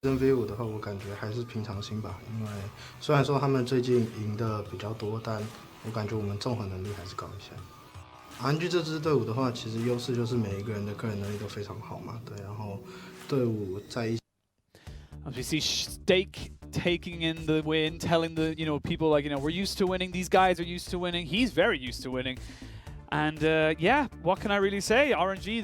跟 V5的话，我感觉还是平常心吧，因为虽然说他们最近赢的比较多，但我感觉我们综合能力还是高一些。RNG 这支队伍的话，其实优势就是每一个人的个人能力都非常好嘛，对，然后队伍在一起。As we see Stake taking in the win, telling the people like we're used to winning. These guys are used to winning. He's very used to winning, and yeah, what can I really say? RNG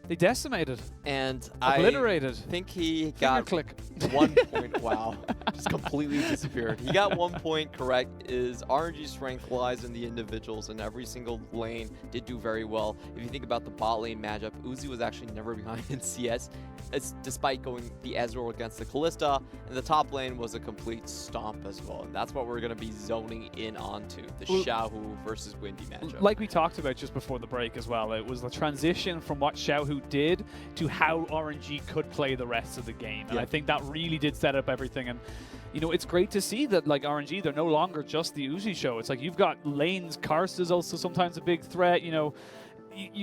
they decimated and obliterated. I think he got click. 1 point. Wow, just completely disappeared. He got 1 point correct. Is RNG's strength lies in the individuals, and every single lane did do very well. If you think about the bot lane matchup, Uzi was actually never behind in CS, despite going the Ezreal against the Kalista, and the top lane was a complete stomp as well. And that's what we're going to be zoning in onto, the Xiaohu versus Windy matchup. Like we talked about just before the break as well, it was the transition from what Xiaohu did to how RNG could play the rest of the game. And I think that really did set up everything. And it's great to see that like RNG, they're no longer just the Uzi show. It's like you've got lanes. Karsa is also sometimes a big threat. You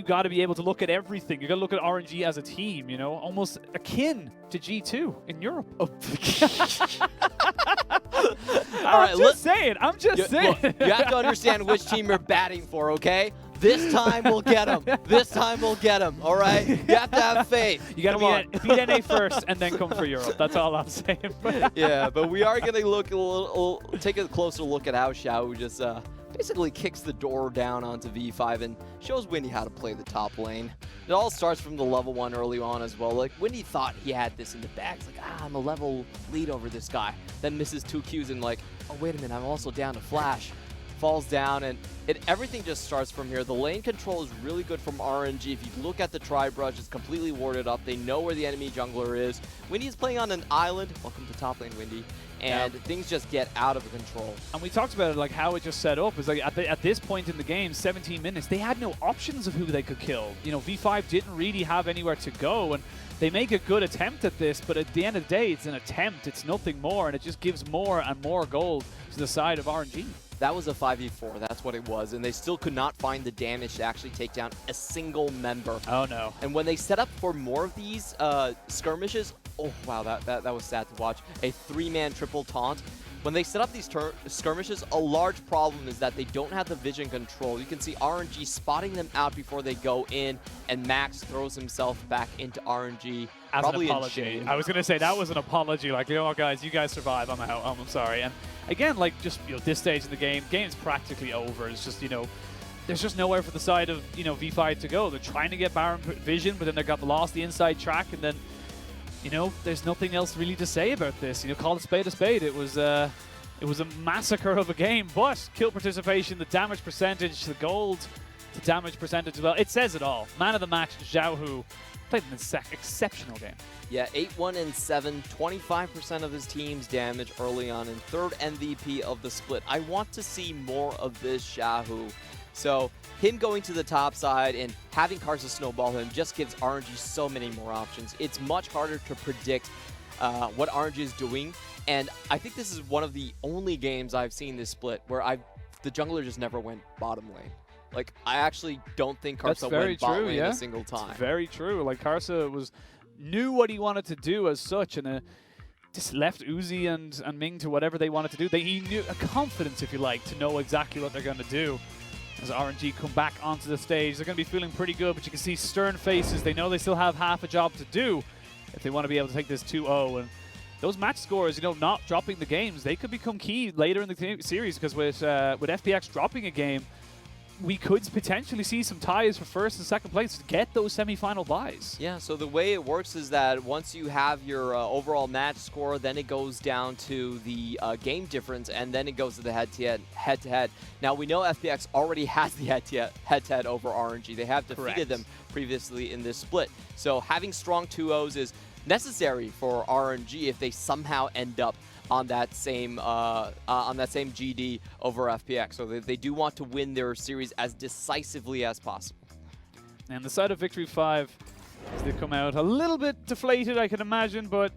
got to be able to look at everything. You got to look at RNG as a team, almost akin to G2 in Europe. Oh. I'm just saying. Look, you have to understand which team you're batting for, okay? This time we'll get him. This time we'll get him, all right? You have to have faith. You got to beat NA first and then come for Europe. That's all I'm saying. Yeah, but we are going to take a closer look at how Xiaohu just basically kicks the door down onto V5 and shows Windy how to play the top lane. It all starts from the level 1 early on as well. Like, Windy thought he had this in the bag. It's like, I'm a level lead over this guy. Then misses 2 Qs and like, oh, wait a minute, I'm also down to flash. Falls down, and everything just starts from here. The lane control is really good from RNG. If you look at the tri-brush, it's completely warded up. They know where the enemy jungler is. Windy's playing on an island. Welcome to top lane, Windy. And things just get out of control. And we talked about it, like how it just set up. Is like at this point in the game, 17 minutes, they had no options of who they could kill. V5 didn't really have anywhere to go, and they make a good attempt at this, but at the end of the day, it's an attempt. It's nothing more, and it just gives more and more gold to the side of RNG. That was a 5v4, that's what it was, and they still could not find the damage to actually take down a single member. Oh no. And when they set up for more of these skirmishes, oh wow, that was sad to watch. A 3-man triple taunt. When they set up these skirmishes, a large problem is that they don't have the vision control. You can see RNG spotting them out before they go in, and Max throws himself back into RNG. As probably an apology. I was going to say that was an apology. Like, guys, you guys survive. I'm sorry. And again, like, just this stage of the game's practically over. It's just there's just nowhere for the side of V5 to go. They're trying to get Baron vision, but then they got lost the inside track, and then there's nothing else really to say about this. Call a spade a spade. It was a massacre of a game, but kill participation, the damage percentage, the gold, the damage percentage as well. It says it all. Man of the match, Xiaohu, played an exceptional game. Yeah, 8-1-7, 25% of his team's damage early on, and 3rd MVP of the split. I want to see more of this Xiaohu. So him going to the top side and having Karsa snowball him just gives RNG so many more options. It's much harder to predict what RNG is doing, and I think this is one of the only games I've seen this split where the jungler just never went bottom lane. Like, I actually don't think Karsa went bot lane a single time. That's very true. Like, Karsa knew what he wanted to do as such, and just left Uzi and Ming to whatever they wanted to do. He knew a confidence, if you like, to know exactly what they're going to do. As RNG come back onto the stage, they're going to be feeling pretty good, but you can see stern faces. They know they still have half a job to do if they want to be able to take this 2-0. And those match scores, not dropping the games, they could become key later in the series, because with FPX dropping a game, we could potentially see some ties for 1st and 2nd place to get those semi-final buys. Yeah, so the way it works is that once you have your overall match score, then it goes down to the game difference, and then it goes to the head-to-head. Now, we know FPX already has the head-to-head over RNG. They have defeated them previously in this split. So having strong 2-0s is necessary for RNG if they somehow end up on that same GD over FPX. So they do want to win their series as decisively as possible. And the side of Victory 5, as they come out a little bit deflated, I can imagine, but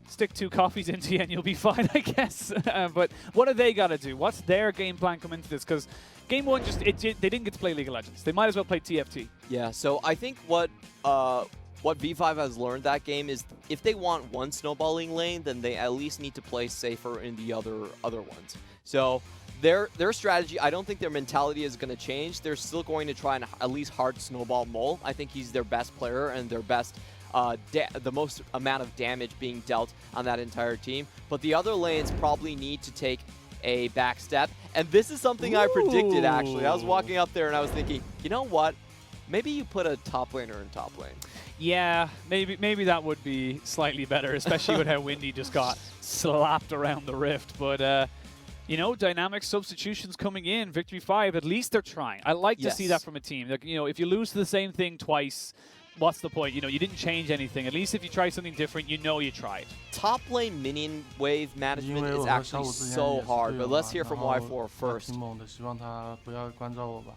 stick 2 coffees into you and you'll be fine, I guess. But what do they got to do? What's their game plan coming into this? Because Game 1, they didn't get to play League of Legends. They might as well play TFT. Yeah, so I think what what V5 has learned that game is if they want one snowballing lane, then they at least need to play safer in the other ones. So their strategy, I don't think their mentality is going to change. They're still going to try and at least hard snowball Mole. I think he's their best player and their best, the most amount of damage being dealt on that entire team. But the other lanes probably need to take a back step. And this is something I predicted, actually. I was walking up there and I was thinking, you know what? Maybe you put a top laner in top lane. Yeah, maybe that would be slightly better, especially with how Windy just got slapped around the rift. But, you know, dynamic substitutions coming in, Victory 5, at least they're trying. I like to see that from a team. Like, you know, if you lose to the same thing twice, what's the point? You know, you didn't change anything. At least if you try something different, you know you tried. Top lane minion wave management is actually so hard, but let's hear from Y4 first. 希望他不要关照我吧。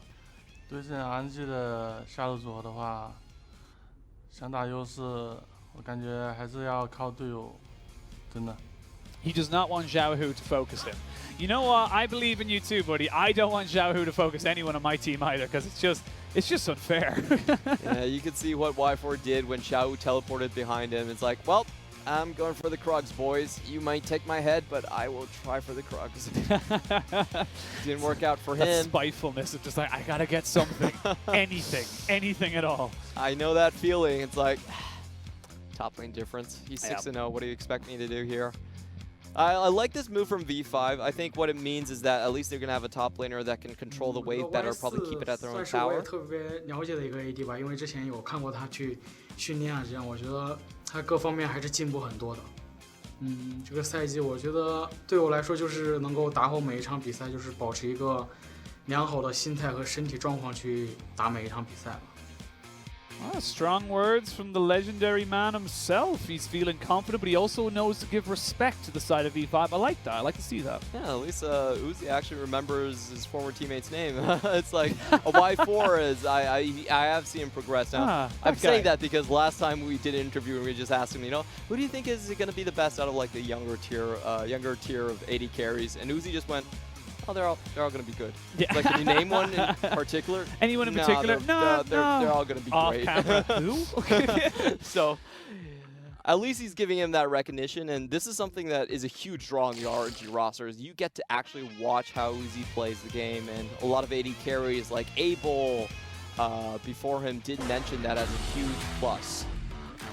对阵 RNG 的下路组合的话，想打优势，我感觉还是要靠队友，真的。 He does not want Xiaohu to focus him. You know what? I believe in you too, buddy. I don't want Xiaohu to focus anyone on my team either, because it's just unfair. Yeah, you could see what Y4 did when Xiaohu teleported behind him. It's like, well, I'm going for the Krugs, boys. You might take my head, but I will try for the Krugs. Didn't work out for him. That spitefulness of just like, I gotta get something. anything at all. I know that feeling. It's like, top lane difference. He's 6-0. What do you expect me to do here? I like this move from V5. I think what it means is that at least they're going to have a top laner that can control the wave better, probably keep it at their own tower. 特别了解的一个 AD 吧，因为之前有看过他去训练啊，这样我觉得他各方面还是进步很多的。这个赛季我觉得对我来说就是能够打好每一场比赛，就是保持一个良好的心态和身体状况去打每一场比赛吧。 Strong words from the legendary man himself. He's feeling confident, but he also knows to give respect to the side of V5. I like that. I like to see that. Yeah, at least Uzi actually remembers his former teammate's name. It's like a Y4 is. I have seen him progress now. I'm saying that because last time we did an interview and we just asked him, you know, who do you think is going to be the best out of like the younger tier of 80 carries? And Uzi just went, oh, they're all going to be good. Yeah. Like, can you name one in particular? Anyone in particular? No, they're all going to be great. Who? So, at least he's giving him that recognition, and this is something that is a huge draw on the RNG roster, is you get to actually watch how Uzi plays the game, and a lot of AD carries like Abel before him did mention that as a huge plus.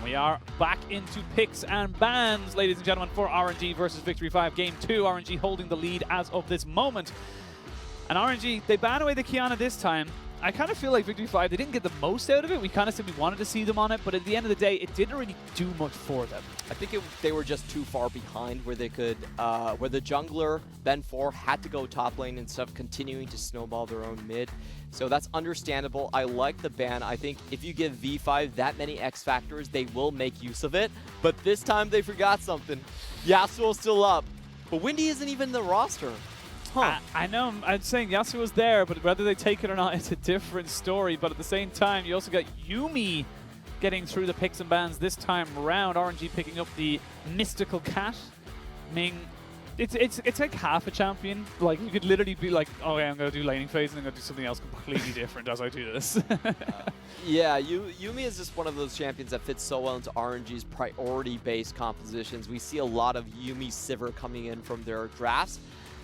We are back into picks and bans, ladies and gentlemen, for RNG versus Victory 5. Game 2, RNG holding the lead as of this moment. And RNG, they ban away the Kiana this time. I kind of feel like Victory 5, they didn't get the most out of it. We kind of said we wanted to see them on it, but at the end of the day, it didn't really do much for them. I think they were just too far behind where they could, where the jungler, Ben 4, had to go top lane instead of continuing to snowball their own mid. So that's understandable. I like the ban. I think if you give V5 that many X factors, they will make use of it. But this time they forgot something. Yasuo's still up, but Windy isn't even in the roster. Huh. I know, I'm saying Yasuo's there, but whether they take it or not, it's a different story. But at the same time, you also got Yuumi getting through the picks and bans this time around. RNG picking up the mystical cat. Ming, it's like half a champion. Like, you could literally be like, oh yeah, I'm going to do laning phase and I'm going to do something else completely different as I do this. Yeah, Yuumi is just one of those champions that fits so well into RNG's priority-based compositions. We see a lot of Yuumi Sivir coming in from their drafts.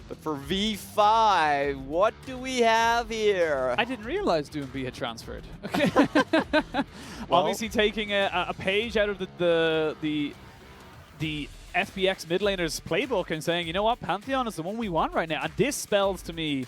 But for V5, what do we have here? I didn't realize Doomby had transferred. Okay. Obviously taking a page out of the FPX mid laner's playbook and saying, you know what, Pantheon is the one we want right now. And this spells to me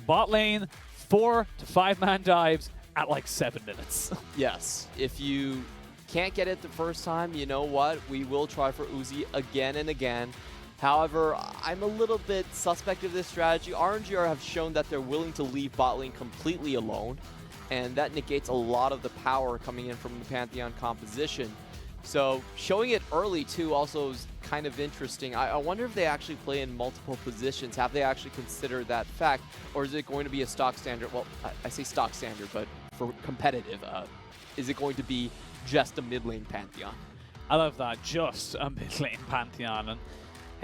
bot lane 4 to 5-man dives at like 7 minutes. Yes. If you can't get it the first time, you know what? We will try for Uzi again and again. However, I'm a little bit suspect of this strategy. RNG have shown that they're willing to leave bot lane completely alone, and that negates a lot of the power coming in from the Pantheon composition. So showing it early too also is kind of interesting. I wonder if they actually play in multiple positions. Have they actually considered that fact, or is it going to be a stock standard? Well, I say stock standard, but for competitive, is it going to be just a mid lane Pantheon? I love that, just a mid lane Pantheon. And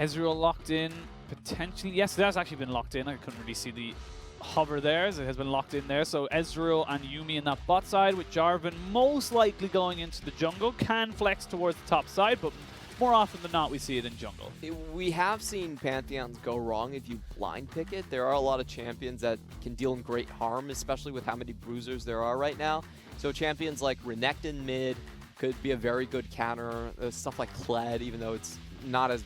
Ezreal locked in, potentially. Yes, it has actually been locked in. I couldn't really see the hover there, as it has been locked in there. So Ezreal and Yuumi in that bot side, with Jarvan most likely going into the jungle. Can flex towards the top side, but more often than not, we see it in jungle. We have seen Pantheons go wrong if you blind pick it. There are a lot of champions that can deal in great harm, especially with how many bruisers there are right now. So champions like Renekton mid could be a very good counter. Stuff like Kled, even though it's not as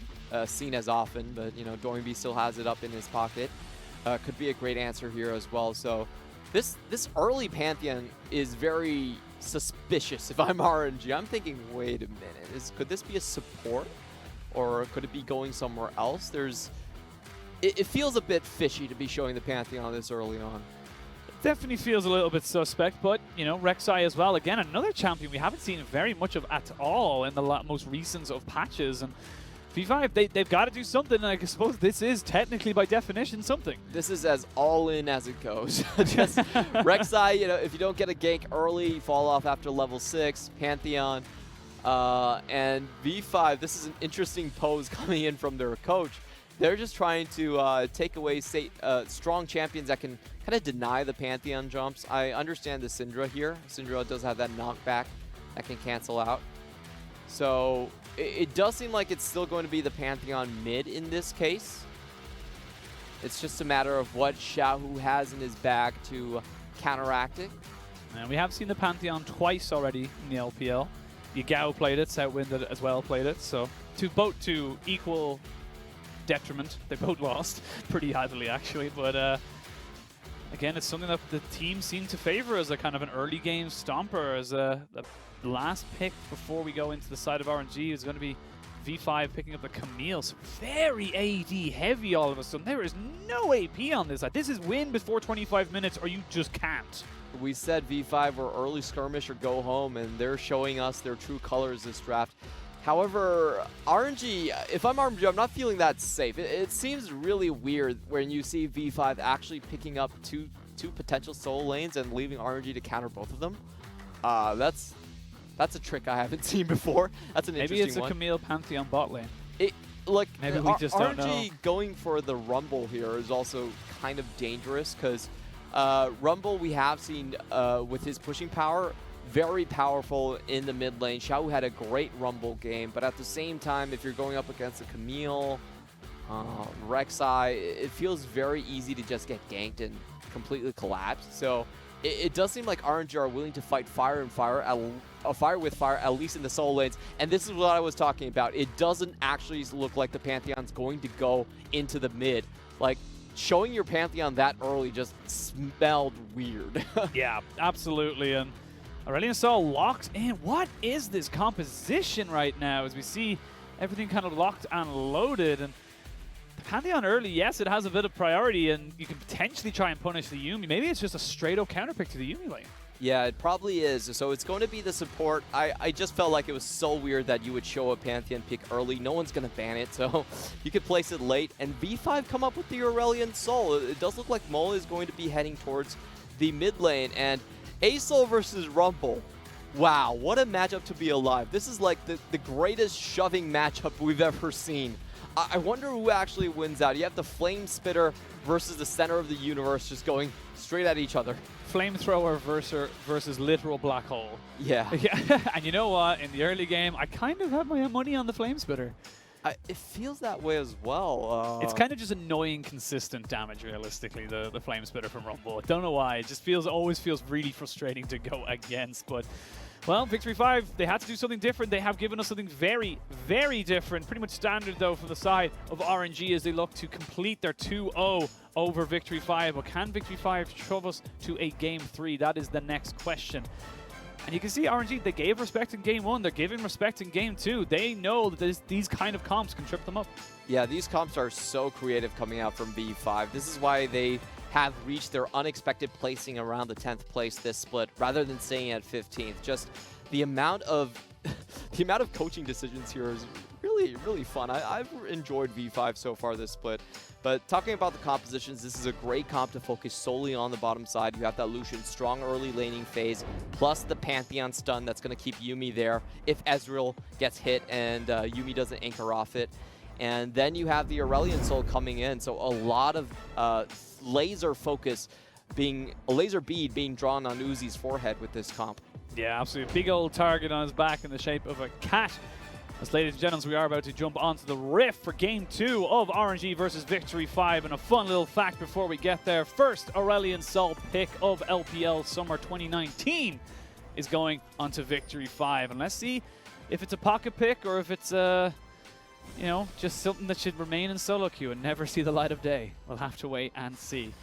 seen as often, but you know, Doingby still has it up in his pocket. Could be a great answer here as well. So this early Pantheon is very suspicious. If I'm RNG, I'm thinking, wait a minute, could this be a support, or could it be going somewhere else? It feels a bit fishy to be showing the Pantheon this early on. Definitely feels a little bit suspect, but, you know, Rek'Sai as well. Again, another champion we haven't seen very much of at all in the most recent of patches. And V5, they've got to do something, and I suppose this is technically, by definition, something. This is as all-in as it goes. Just Rek'Sai, you know, if you don't get a gank early, you fall off after level 6, Pantheon. And V5, this is an interesting pose coming in from their coach. They're just trying to take away strong champions that can kind of deny the Pantheon jumps. I understand the Syndra here. Syndra does have that knockback that can cancel out. So it does seem like it's still going to be the Pantheon mid in this case. It's just a matter of what Xiaohu has in his bag to counteract it. And we have seen the Pantheon twice already in the LPL. Yagao played it, Southwind as well played it. So both to equal detriment. They both lost pretty heavily, actually. But again, it's something that the team seemed to favor as a kind of an early game stomper. As the last pick before we go into the side of RNG is going to be V5 picking up the Camille. So very AD heavy all of a sudden. There is no AP on this side. This is win before 25 minutes, or you just can't. We said V5 were early skirmish or go home, and they're showing us their true colors this draft. However, RNG, if I'm RNG, I'm not feeling that safe. It seems really weird when you see V5 actually picking up two potential solo lanes and leaving RNG to counter both of them. That's a trick I haven't seen before. That's an interesting one. Maybe it's a Camille Pantheon bot lane. Maybe we just don't know. RNG going for the Rumble here is also kind of dangerous, because Rumble we have seen with his pushing power, very powerful in the mid lane. Xiaohu had a great Rumble game, but at the same time, if you're going up against a Camille, Rek'Sai, it feels very easy to just get ganked and completely collapse. So it does seem like RNG are willing to fight fire with fire, at least in the solo lanes. And this is what I was talking about. It doesn't actually look like the Pantheon's going to go into the mid. Like, showing your Pantheon that early just smelled weird. Yeah, absolutely. And Aurelion Sol locked in. What is this composition right now as we see everything kind of locked and loaded? And the Pantheon early, yes, it has a bit of priority, and you can potentially try and punish the Yuumi. Maybe it's just a straight-up counterpick to the Yuumi lane. Yeah, it probably is. So it's going to be the support. I just felt like it was so weird that you would show a Pantheon pick early. No one's going to ban it, so you could place it late. And V5 come up with the Aurelion Sol. It does look like Mole is going to be heading towards the mid lane. And A-Sol versus Rumble. Wow, what a matchup to be alive. This is like the greatest shoving matchup we've ever seen. I wonder who actually wins out. You have the Flame Spitter versus the center of the universe just going straight at each other. Flamethrower versus literal black hole. Yeah. Yeah. And you know what? In the early game, I kind of have my money on the Flame Spitter. It feels that way as well. It's kind of just annoying, consistent damage, realistically, the Flame Spitter from Rumble. I don't know why. It just always feels really frustrating to go against. But, well, Victory 5, they had to do something different. They have given us something very, very different. Pretty much standard, though, from the side of RNG as they look to complete their 2-0 over Victory 5. But can Victory 5 shove us to a Game 3? That is the next question. And you can see RNG, they gave respect in Game 1. They're giving respect in Game 2. They know that these kind of comps can trip them up. Yeah, these comps are so creative coming out from V5. This is why they have reached their unexpected placing around the 10th place this split, rather than staying at 15th. Just the amount of coaching decisions here is really, really fun. I've enjoyed V5 so far this split. But talking about the compositions, this is a great comp to focus solely on the bottom side. You have that Lucian strong early laning phase, plus the Pantheon stun that's going to keep Yuumi there if Ezreal gets hit and Yuumi doesn't anchor off it. And then you have the Aurelion Sol coming in, so a lot of laser focus a laser bead being drawn on Uzi's forehead with this comp. Yeah, absolutely. Big old target on his back in the shape of a cat. As ladies and gentlemen, we are about to jump onto the rift for Game 2 of RNG versus Victory 5. And a fun little fact before we get there. First Aurelion Sol pick of LPL Summer 2019 is going onto Victory 5. And let's see if it's a pocket pick or if it's you know, just something that should remain in solo queue and never see the light of day. We'll have to wait and see.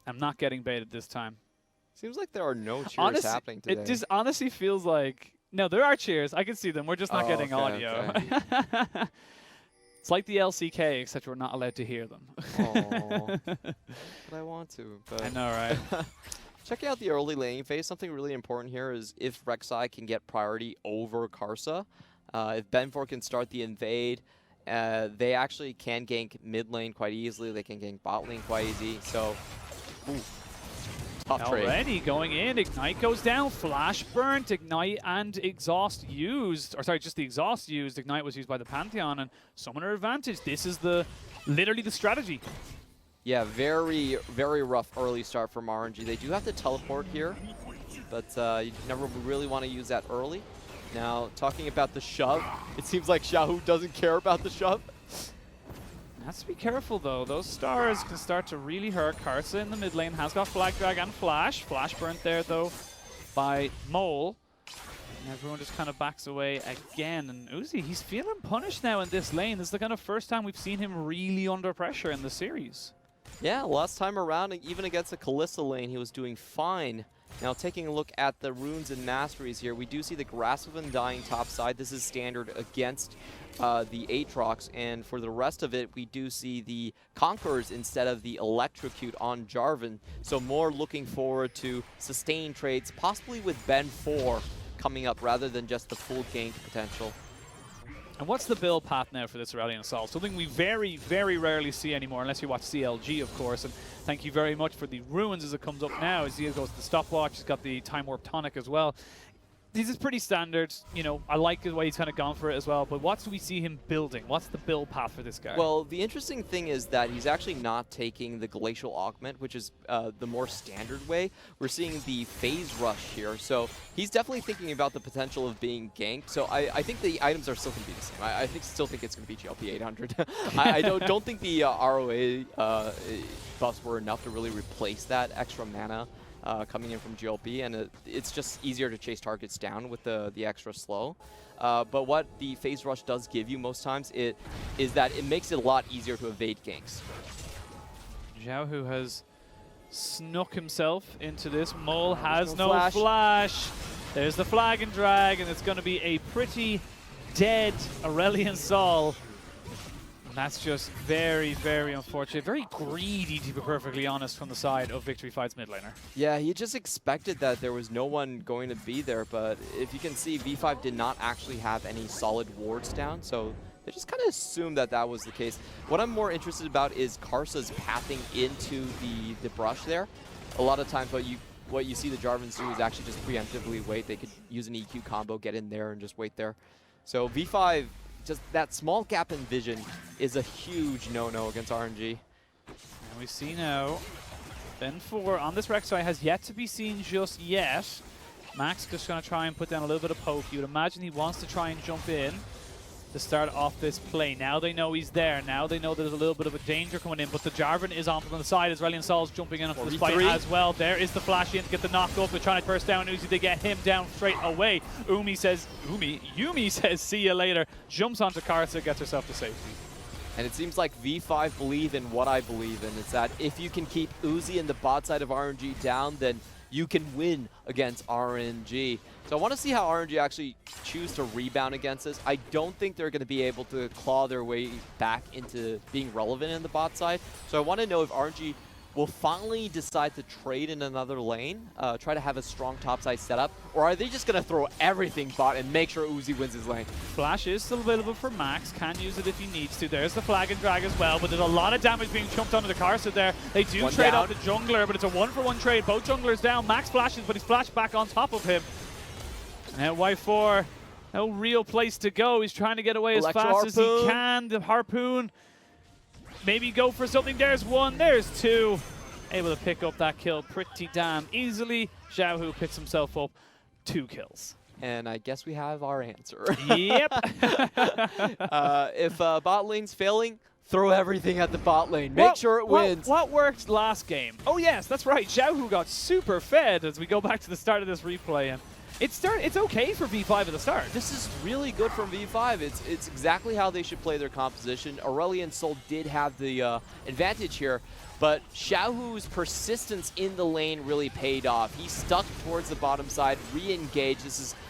I'm not getting baited this time. Seems like there are no cheers happening today. It just honestly feels like... No, there are cheers. I can see them. We're just not getting audio. Okay. It's like the LCK, except we're not allowed to hear them. Aww. But I want to. But I know, right? Checking out the early laning phase, something really important here is if Rek'Sai can get priority over Karsa. If Ben4 can start the invade, they actually can gank mid lane quite easily. They can gank bot lane quite easy. So, ooh. Already going in, Ignite goes down, Flash burnt, Ignite and Exhaust used, or sorry, just the Exhaust used, Ignite was used by the Pantheon, and Summoner advantage. This is literally the strategy. Yeah, very, very rough early start from RNG. They do have to teleport here, but you never really want to use that early. Now, talking about the shove, it seems like Xiaohu doesn't care about the shove. Has to be careful though. Those stars can start to really hurt. Karsa in the mid lane has got Flag Drag and Flash. Flash burnt there though by Mole. And everyone just kind of backs away again. And Uzi, he's feeling punished now in this lane. This is the kind of first time we've seen him really under pressure in the series. Yeah, last time around, even against the Kalista lane, he was doing fine. Now, taking a look at the runes and masteries here, we do see the Grasp of Undying top side. This is standard against the Aatrox, and for the rest of it, we do see the Conquerors instead of the Electrocute on Jarvan. So more looking forward to sustained trades, possibly with Ben 4 coming up rather than just the full gank potential. And what's the build path now for this Aurelion Sol? Something we very, very rarely see anymore, unless you watch CLG, of course. And thank you very much for the runes as it comes up now. As he goes to the stopwatch, he's got the Time Warp Tonic as well. This is pretty standard. You know, I like the way he's kind of gone for it as well. But what do we see him building? What's the build path for this guy? Well, the interesting thing is that he's actually not taking the Glacial Augment, which is the more standard way. We're seeing the Phase Rush here. So he's definitely thinking about the potential of being ganked. So I think the items are still going to be the same. I still think it's going to be GLP 800. I don't think the ROA buffs were enough to really replace that extra mana coming in from GLP, and it's just easier to chase targets down with the extra slow. But what the Phase Rush does give you most times is that it makes it a lot easier to evade ganks. Xiaohu has snuck himself into this. Mole has no flash. There's the Flag and Drag, and it's going to be a pretty dead Aurelion Sol. And that's just very, very unfortunate. Very greedy, to be perfectly honest, from the side of Victory 5's mid laner. Yeah, he just expected that there was no one going to be there, but if you can see, V5 did not actually have any solid wards down, so they just kind of assumed that that was the case. What I'm more interested about is Karsa's pathing into the brush there. A lot of times what you see the Jarvans do is actually just preemptively wait. They could use an EQ combo, get in there, and just wait there. So V5... just that small gap in vision is a huge no-no against RNG. And we see now, Ben 4 on this Rek'Sai has yet to be seen just yet. Max just going to try and put down a little bit of poke. You would imagine he wants to try and jump in to start off this play. Now they know he's there. Now they know there's a little bit of a danger coming in, but the Jarvan is on from the side as Aurelion Sol's jumping in for the fight as well. There is the flash in to get the knock up. They're trying to burst down Uzi. They get him down straight away. Yuumi says, see you later. Jumps onto Karsa, gets herself to safety. And it seems like V5 believe in what I believe in. It's that if you can keep Uzi and the bot side of RNG down, then you can win against RNG. So I want to see how RNG actually choose to rebound against this. I don't think they're going to be able to claw their way back into being relevant in the bot side. So I want to know if RNG will finally decide to trade in another lane, try to have a strong topside setup, or are they just going to throw everything bot and make sure Uzi wins his lane? Flash is still available for Max, can use it if he needs to. There's the Flag and Drag as well, but there's a lot of damage being chumped onto the Karsa there. They do One trade down. off the jungler, but it's a 1-for-1 trade. Both junglers down. Max flashes, but he's flashed back on top of him. Now Y4, no real place to go. He's trying to get away as fast as he can. The harpoon, maybe go for something. There's one, there's two. Able to pick up that kill pretty damn easily. Xiaohu picks himself up 2 kills. And I guess we have our answer. Yep. If bot lane's failing, throw everything at the bot lane. Make sure it wins. What worked last game? Oh yes, that's right. Xiaohu got super fed as we go back to the start of this replay. And it's okay for V5 at the start. This is really good from V5. It's exactly how they should play their composition. Aurelion Sol did have the advantage here, but Xiaohu's persistence in the lane really paid off. He stuck towards the bottom side, re-engaged.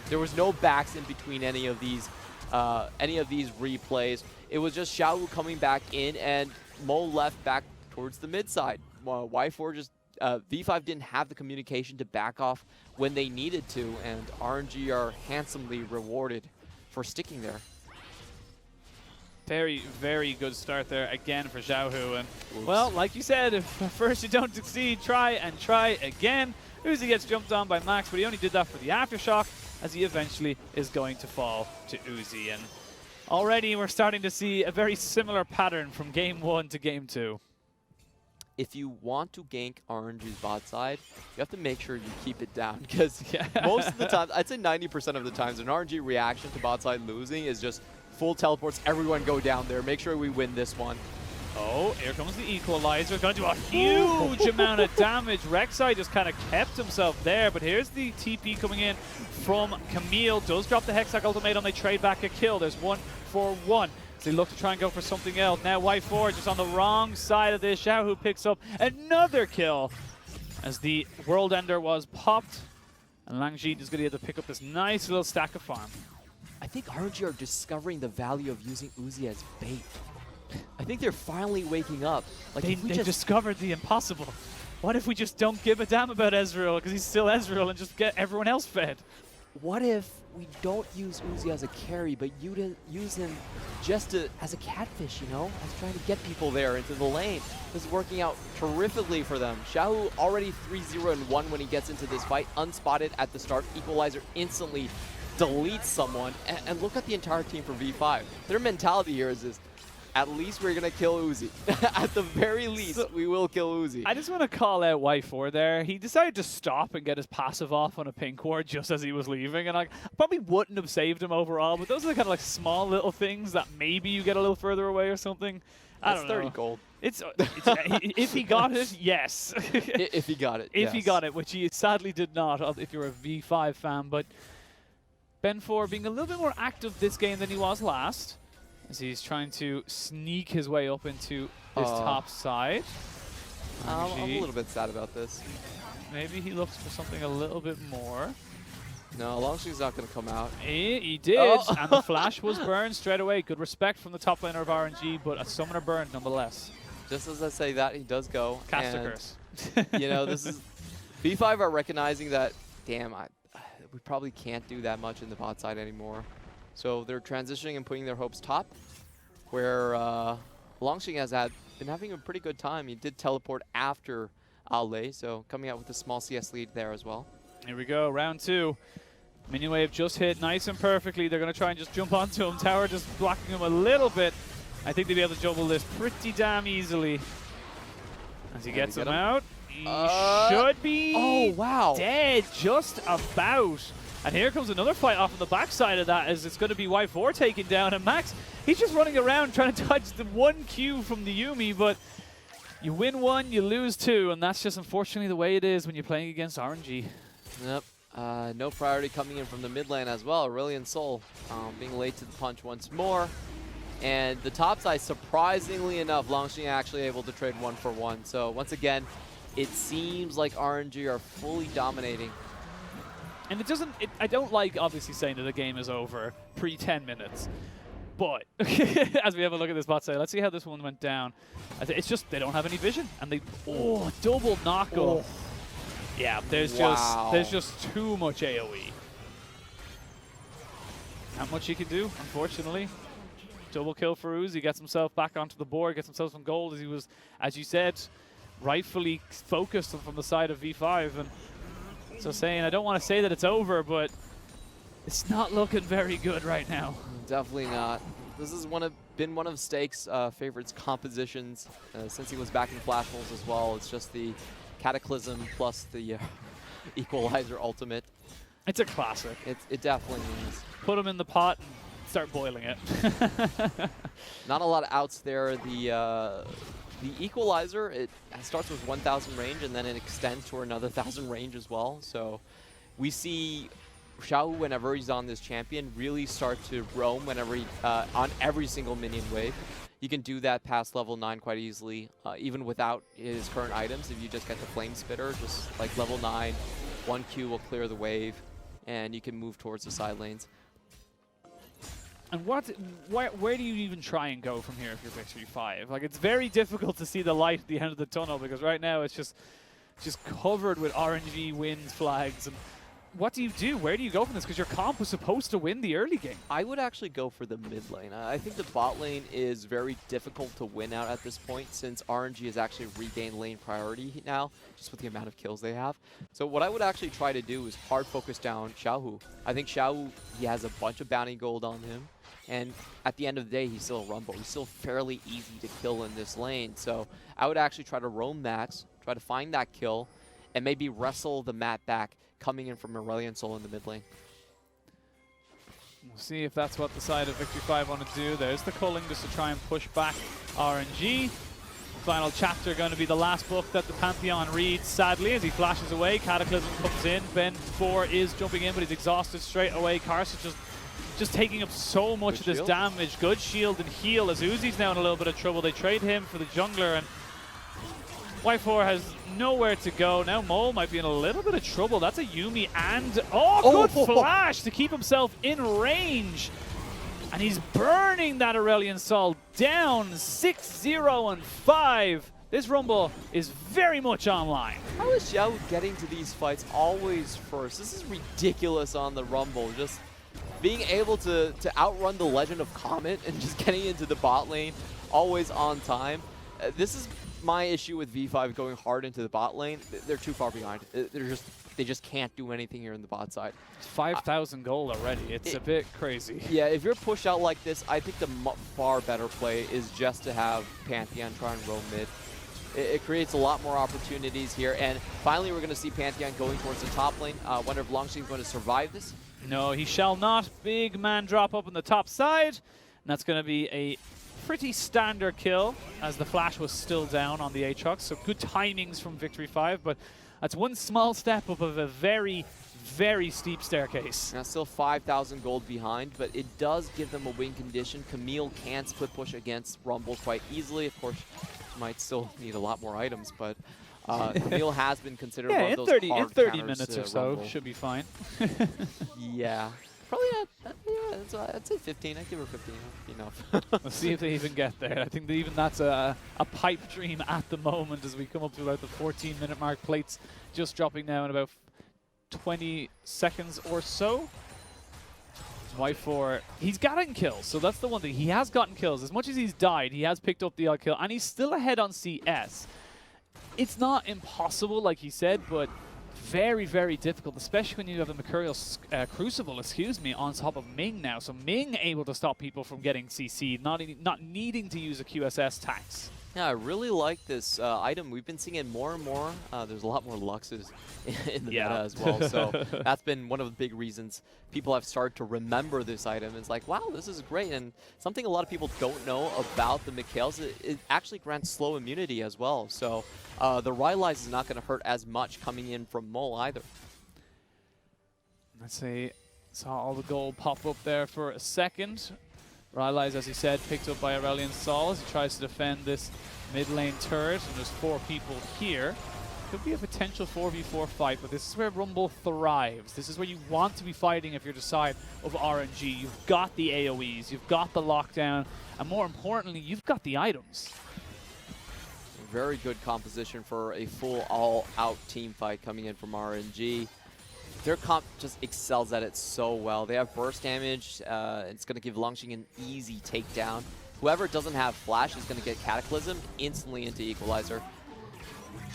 There was no backs in between any of these replays. It was just Xiaohu coming back in, and Mo left back towards the mid side. Y4 just V5 didn't have the communication to back off when they needed to, and RNG are handsomely rewarded for sticking there. Very, very good start there again for Xiaohu. And well, like you said, if first you don't succeed, try and try again. Uzi gets jumped on by Max, but he only did that for the aftershock, as he eventually is going to fall to Uzi. And already we're starting to see a very similar pattern from game 1 to game 2. If you want to gank RNG's bot side, you have to make sure you keep it down, because most of the time, I'd say 90% of the times, an RNG reaction to bot side losing is just full teleports, everyone go down there, make sure we win this one. Oh, here comes the equalizer. Going to do a huge amount of damage. Rek'Sai just kind of kept himself there, but here's the TP coming in from Camille. Does drop the Hexac ultimatum. They trade back a kill. There's 1 for 1. So they look to try and go for something else. Now Y4 just on the wrong side of this. Xiaohu picks up another kill as the World Ender was popped. And Langjit is going to get to pick up this nice little stack of farm. I think RNG are discovering the value of using Uzi as bait. I think they're finally waking up. Like They discovered the impossible. What if we just don't give a damn about Ezreal because he's still Ezreal and just get everyone else fed? What if we don't use Uzi as a carry, but use him just as a catfish, you know? As trying to get people there into the lane. This is working out terrifically for them. Xiaohu already 3-0 and 1 when he gets into this fight, unspotted at the start. Equalizer instantly deletes someone. And look at the entire team for V5. Their mentality here is this: at least we're going to kill Uzi. At the very least, we will kill Uzi. I just want to call out Y4 there. He decided to stop and get his passive off on a pink ward just as he was leaving. And I probably wouldn't have saved him overall, but those are the kind of like small little things that maybe you get a little further away or something. I don't know. 30 gold. It's if he got it, yes. If he got it, If he got it, which he sadly did not, if you're a V5 fan. But Ben4 being a little bit more active this game than he was last, as he's trying to sneak his way up into his top side. I'm a little bit sad about this. Maybe he looks for something a little bit more. No, Longstreet's not going to come out. He did, and the flash was burned straight away. Good respect from the top laner of RNG, but a summoner burned nonetheless. Just as I say that, he does go. Cast a curse. You know, this is V5 are recognizing that, damn, we probably can't do that much in the bot side anymore. So they're transitioning and putting their hopes top, where Longxing has been having a pretty good time. He did teleport after Aliez, so coming out with a small CS lead there as well. Here we go, round 2. Minion wave just hit nice and perfectly. They're going to try and just jump onto him. Tower just blocking him a little bit. I think they'll be able to juggle this pretty damn easily. As he gets him out, he should be dead just about. And here comes another fight off on the backside of that, as it's going to be Y4 taken down. And Max, he's just running around trying to dodge the 1 Q from the Yuumi, but you win 1, you lose 2, and that's just unfortunately the way it is when you're playing against RNG. Yep. No priority coming in from the mid lane as well. Aurelion Sol being late to the punch once more. And the top side, surprisingly enough, Longxing actually able to trade 1 for 1. So once again, it seems like RNG are fully dominating. And it doesn't, I don't like obviously saying that the game is over pre-10 minutes. But as we have a look at this bot side, let's see how this one went down. It's just they don't have any vision. And they, double knockoff. Yeah, there's just too much AoE. Not much he can do, unfortunately. Double kill for Uzi, gets himself back onto the board, gets himself some gold as he was, as you said, rightfully focused from the side of V5. And so saying, I don't want to say that it's over, but It's not looking very good right now. Definitely not. This has been one of Steak's favorites compositions since he was back in Flashholes as well. It's just the Cataclysm plus the Equalizer ultimate. It's a classic. It definitely is. Put them in the pot and start boiling it. Not a lot of outs there. The Equalizer, it starts with 1,000 range and then it extends to another 1,000 range as well. So we see Xiaohu, whenever he's on this champion, really start to roam whenever he, on every single minion wave. You can do that past level 9 quite easily, even without his current items. If you just get the Flame Spitter, just like level 9, 1Q will clear the wave, and you can move towards the side lanes. And where do you even try and go from here if you're Victory 5? Like, it's very difficult to see the light at the end of the tunnel, because right now it's just covered with RNG wins, flags, and what do you do? Where do you go from this? Because your comp was supposed to win the early game. I would actually go for the mid lane. I think the bot lane is very difficult to win out at this point, since RNG has actually regained lane priority now, just with the amount of kills they have. So what I would actually try to do is hard focus down Xiaohu. I think Xiaohu, he has a bunch of bounty gold on him, and at the end of the day, he's still a Rumble. He's still fairly easy to kill in this lane. So I would actually try to roam max, try to find that kill, and maybe wrestle the map back, coming in from Aurelion Sol in the mid lane. We'll see if that's what the side of Victory 5 want to do. There's the culling just to try and push back RNG. Final chapter going to be the last book that the Pantheon reads, sadly, as he flashes away. Cataclysm comes in. Ben 4 is jumping in, but he's exhausted straight away. Karsa just taking up so much of this damage. Good shield and heal as Uzi's now in a little bit of trouble. They trade him for the jungler, and Y4 has nowhere to go. Now Mole might be in a little bit of trouble. That's a Yuumi and... good flash to keep himself in range. And he's burning that Aurelion Sol down 6-0 and 5. This Rumble is very much online. How is Xiao getting to these fights always first? This is ridiculous on the Rumble. Just being able to outrun the Legend of Comet and just getting into the bot lane always on time. This is my issue with V5 going hard into the bot lane. They're too far behind. They just can't do anything here in the bot side. It's 5,000 gold already. It's a bit crazy. Yeah, if you're pushed out like this, I think the far better play is just to have Pantheon try and roam mid. It creates a lot more opportunities here, and finally we're going to see Pantheon going towards the top lane. Wonder if Longxing's going to survive this. No, he shall not. Big man drop up on the top side, and that's going to be a pretty standard kill, as the flash was still down on the Aatrox. So good timings from Victory 5, but that's one small step up of a very, very steep staircase. Now still 5,000 gold behind, but it does give them a win condition. Camille can split push against Rumble quite easily. Of course, she might still need a lot more items, but Camille has been considered one of those hard in 30 counters minutes or to so, Rumble. should be fine. Yeah. Probably not. Yeah, I'd say 15. I'd give her 15. Enough. Let's see if they even get there. I think that even that's a pipe dream at the moment as we come up to about the 14-minute mark. Plates just dropping now in about 20 seconds or so. Y4, he's gotten kills, so that's the one thing. He has gotten kills. As much as he's died, he has picked up the odd kill, and he's still ahead on CS. It's not impossible, like he said, but very, very difficult, especially when you have the Mercurial Crucible, on top of Ming now. So Ming able to stop people from getting CC'd, not needing to use a QSS tax. Yeah, I really like this item. We've been seeing it more and more. There's a lot more Luxes in the meta as well. So that's been one of the big reasons people have started to remember this item. It's like, wow, this is great. And something a lot of people don't know about the Mikhails, it actually grants slow immunity as well. So the Rylai's is not going to hurt as much coming in from Mole either. Let's see. Saw all the gold pop up there for a second. Aliez, as he said, picked up by Aurelion Sol as he tries to defend this mid lane turret, and there's 4 people here. Could be a potential 4v4 fight, but this is where Rumble thrives. This is where you want to be fighting if you're the side of RNG. You've got the AoEs, you've got the lockdown, and more importantly, you've got the items. Very good composition for a full all-out team fight coming in from RNG. Their comp just excels at it so well. They have burst damage. It's going to give Longxing an easy takedown. Whoever doesn't have flash is going to get Cataclysm instantly into Equalizer.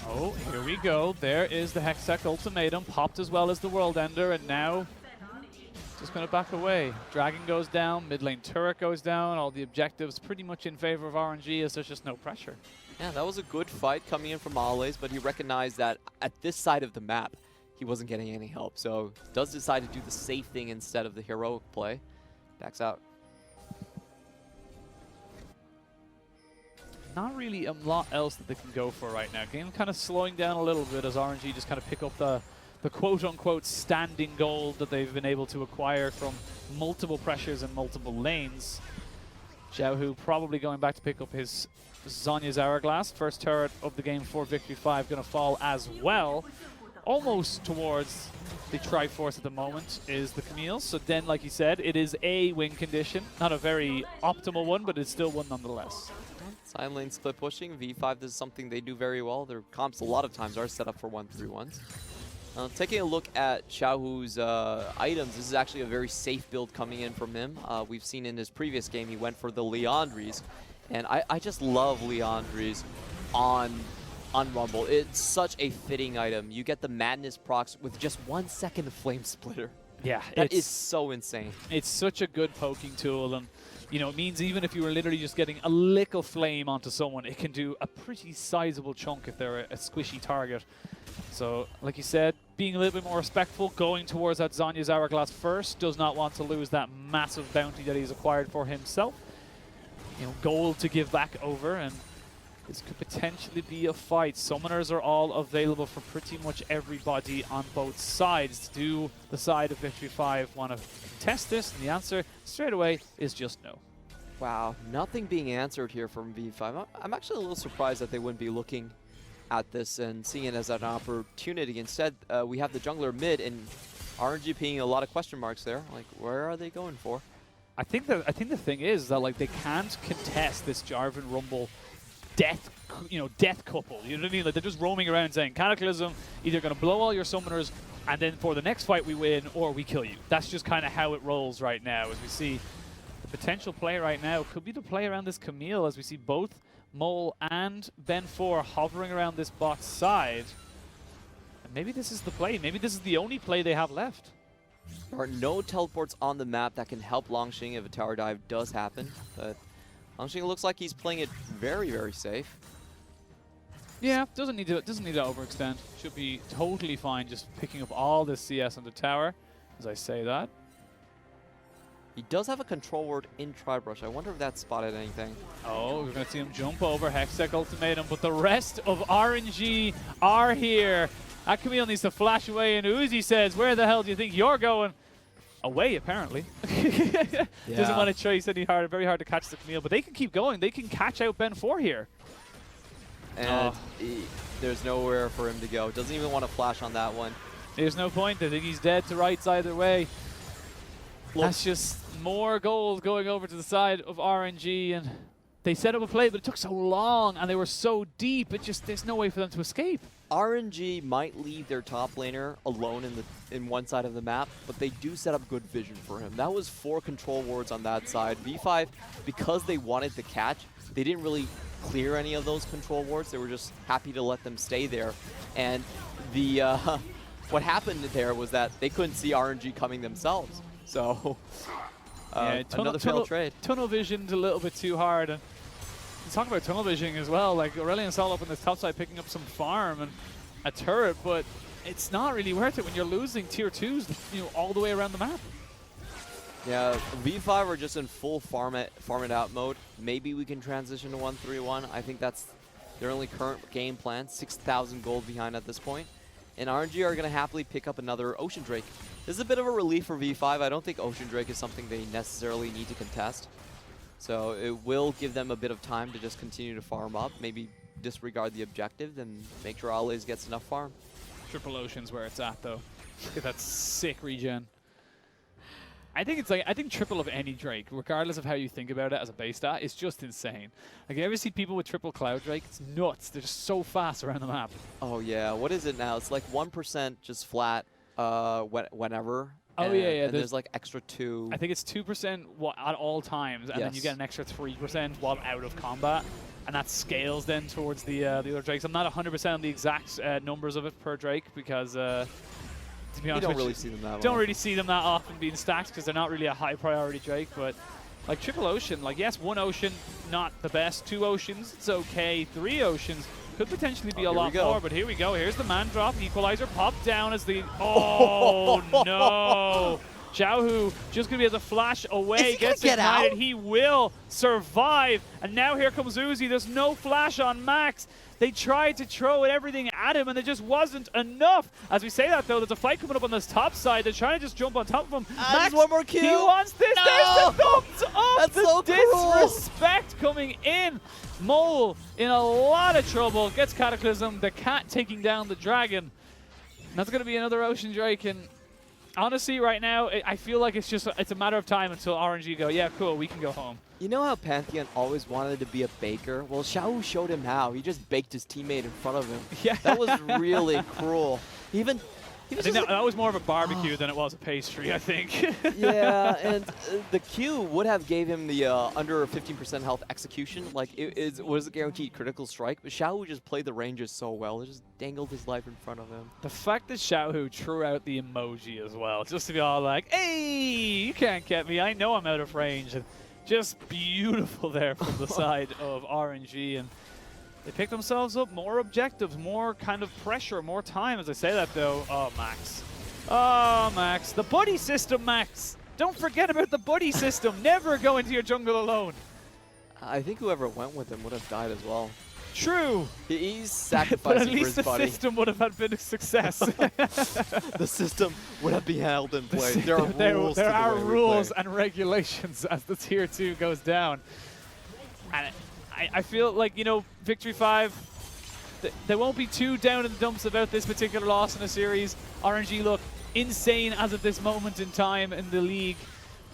Oh, here we go. There is the Hextech Ultimatum, popped as well as the World Ender, and now just going to back away. Dragon goes down, mid lane turret goes down, all the objectives pretty much in favor of RNG as there's just no pressure. Yeah, that was a good fight coming in from Aliez, but he recognized that at this side of the map, he wasn't getting any help. So does decide to do the safe thing instead of the heroic play. Backs out. Not really a lot else that they can go for right now. Game kind of slowing down a little bit as RNG just kind of pick up the quote-unquote standing gold that they've been able to acquire from multiple pressures and multiple lanes. Xiaohu probably going back to pick up his Zhonya's Hourglass. First turret of the game for Victory 5 going to fall as well. Almost towards the Triforce at the moment is the Camille. So then, like you said, it is a win condition. Not a very optimal one, but it's still one nonetheless. Side lane split pushing. V5, this is something they do very well. Their comps a lot of times are set up for 1-3-1s. Taking a look at Xiaohu's items, this is actually a very safe build coming in from him. We've seen in his previous game he went for the Liandry's, and I just love Liandry's on Rumble. It's such a fitting item. You get the Madness procs with just 1 second of Flame Splitter. Yeah, that is so insane. It's such a good poking tool, and you know, it means even if you were literally just getting a lick of flame onto someone, it can do a pretty sizable chunk if they're a squishy target. So, like you said, being a little bit more respectful, going towards that Zhonya's Hourglass first, does not want to lose that massive bounty that he's acquired for himself. You know, gold to give back over, and this could potentially be a fight. Summoners are all available for pretty much everybody on both sides. Do the side of Victory 5 want to test this? And the answer straight away is just no. Wow, nothing being answered here from V5. I'm actually a little surprised that they wouldn't be looking at this and seeing it as an opportunity. Instead, we have the jungler mid and RNG pinging a lot of question marks there. Like, where are they going for? I think the thing is that like they can't contest this Jarvan Rumble death couple. You know what I mean? Like they're just roaming around saying Cataclysm, either going to blow all your summoners, and then for the next fight we win, or we kill you. That's just kind of how it rolls right now. As we see, the potential play right now could be the play around this Camille, as we see both Mole and Ben4 hovering around this bot side. And maybe this is the play. Maybe this is the only play they have left. There are no teleports on the map that can help Longxing if a tower dive does happen, but Longxing looks like he's playing it very, very safe. Yeah, doesn't need to overextend. Should be totally fine just picking up all this CS on the tower, as I say that. He does have a control ward in Tribrush. I wonder if that spotted anything. Oh, we're going to see him jump over Hextech Ultimatum, but the rest of RNG are here. That Camille needs to flash away, and Uzi says, where the hell do you think you're going? Away, apparently. Doesn't want to chase any harder. Very hard to catch the Camille, but they can keep going. They can catch out Ben4 here. And there's nowhere for him to go. Doesn't even want to flash on that one. There's no point. I think he's dead to rights either way. Look. That's just more gold going over to the side of RNG, and they set up a play, but it took so long, and they were so deep. There's no way for them to escape. RNG might leave their top laner alone in one side of the map, but they do set up good vision for him. That was 4 control wards on that side. V5, because they wanted the catch, they didn't really clear any of those control wards. They were just happy to let them stay there. And the what happened there was that they couldn't see RNG coming themselves. So another failed trade. Tunnel vision's a little bit too hard. And talk about tunnel visioning as well. Like Aurelion Sol up on this top side picking up some farm and a turret, but it's not really worth it when you're losing tier 2s, all the way around the map. Yeah, V5 are just in full farm it out mode. Maybe we can transition to 1-3-1. I think that's their only current game plan. 6,000 gold behind at this point. And RNG are going to happily pick up another Ocean Drake. This is a bit of a relief for V5. I don't think Ocean Drake is something they necessarily need to contest. So it will give them a bit of time to just continue to farm up, maybe disregard the objective, and make sure Aliez gets enough farm. Triple Ocean's where it's at, though. Look at that sick regen. I think triple of any Drake, regardless of how you think about it as a base stat, is just insane. Like, you ever see people with triple Cloud Drake? It's nuts. They're just so fast around the map. Oh, yeah. What is it now? It's like 1% just flat whenever. Oh, yeah. And there's like extra 2. I think it's 2% at all times, and then you get an extra 3% while out of combat. And that scales then towards the other Drakes. I'm not 100% on the exact numbers of it per Drake, because be We honest don't with you. really see them that Don't well. really see them that often being stacked because they're not really a high priority Drake, but like triple ocean, like yes, 1 ocean, not the best. 2 oceans, it's okay. 3 oceans could potentially be a lot more, but here we go. Here's the man drop. Equalizer popped down as the... Oh, no. Xiaohu just going to be able to flash away. Gets ignited. Out? He will survive. And now here comes Uzi. There's no flash on Max. They tried to throw everything at him, and it just wasn't enough. As we say that, though, there's a fight coming up on this top side. They're trying to just jump on top of him. Max, one more kill. He wants this. No. There's the thumbs up. That's the so disrespect coming in. Mole in a lot of trouble. Gets Cataclysm. The cat taking down the dragon. And that's going to be another Ocean Drake. And honestly, right now, I feel like it's a matter of time until RNG go, yeah, cool, we can go home. You know how Pantheon always wanted to be a baker? Well, Xiaohu showed him how. He just baked his teammate in front of him. Yeah. That was really cruel. He was I think that was more of a barbecue than it was a pastry, I think. Yeah, and the Q would have gave him the under 15% health execution. Like, it was a guaranteed critical strike, but Xiaohu just played the ranges so well. It just dangled his life in front of him. The fact that Xiaohu threw out the emoji as well, just to be all like, hey, you can't get me. I know I'm out of range. And just beautiful there from the side of RNG. And they picked themselves up more objectives, more kind of pressure, more time. As I say that, though, oh, Max. Oh, Max. The buddy system, Max. Don't forget about the buddy system. Never go into your jungle alone. I think whoever went with him would have died as well. True. He's sacrificing but at for least his the buddy. system would have been a success. The system would have been held in place. There are rules and regulations as the tier 2 goes down. And I feel like, you know, Victory 5, they won't be too down in the dumps about this particular loss in the series. RNG look insane as of this moment in time in the league,